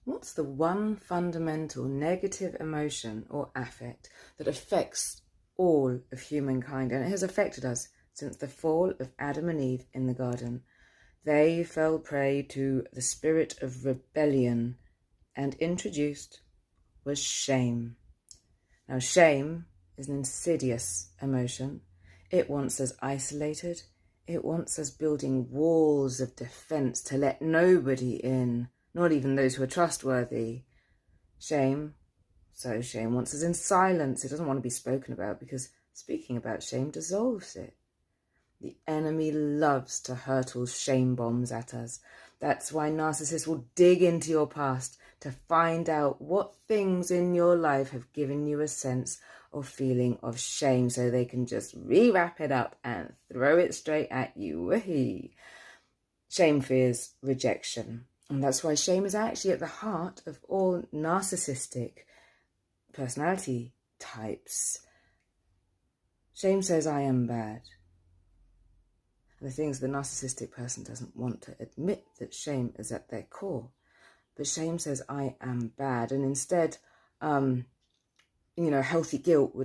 What's the one fundamental negative emotion or affect that affects all of humankind? And it has affected us since the fall of Adam and Eve in the garden. They fell prey to the spirit of rebellion, and introduced was shame. Now, shame is an insidious emotion. It wants us isolated. It wants us building walls of defense to let nobody in, not even those who are trustworthy. Shame wants us in silence. It doesn't want to be spoken about because speaking about shame dissolves it. The enemy loves to hurtle shame bombs at us. That's why narcissists will dig into your past to find out what things in your life have given you a sense or feeling of shame, so they can just rewrap it up and throw it straight at you. Wahee! Shame fears rejection. And that's why shame is actually at the heart of all narcissistic personality types. Shame says, I am bad. And the thing is, the narcissistic person doesn't want to admit that shame is at their core. But shame says, I am bad. And instead, healthy guilt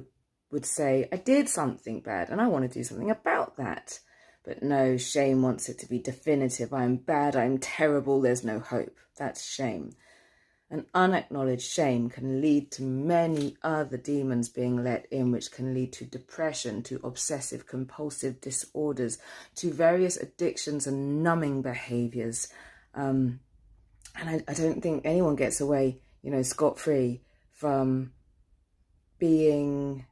would say, I did something bad and I want to do something about that. But no, shame wants it to be definitive. I'm bad, I'm terrible, there's no hope. That's shame. An unacknowledged shame can lead to many other demons being let in, which can lead to depression, to obsessive compulsive disorders, to various addictions and numbing behaviours. And I don't think anyone gets away, scot-free from being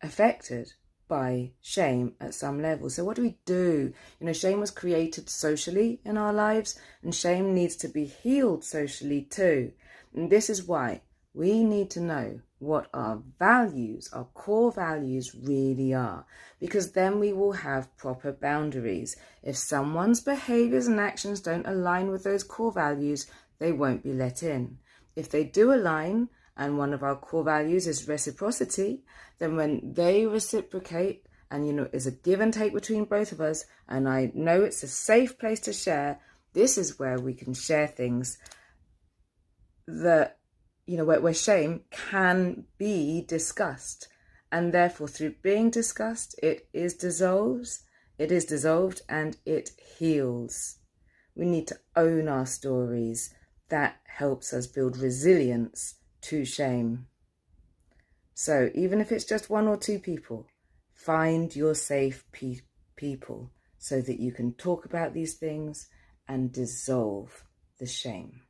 affected by shame at some level. So what do we do? Shame was created socially in our lives, and shame needs to be healed socially too. And this is why we need to know what our values, our core values really are, because then we will have proper boundaries. If someone's behaviours and actions don't align with those core values, they won't be let in. If they do align, and one of our core values is reciprocity, then when they reciprocate and, is a give and take between both of us, and I know it's a safe place to share, this is where we can share things that, where shame can be discussed. And therefore, through being discussed, it is dissolved and it heals. We need to own our stories. That helps us build resilience to shame. So even if it's just one or two people, find your safe people so that you can talk about these things and dissolve the shame.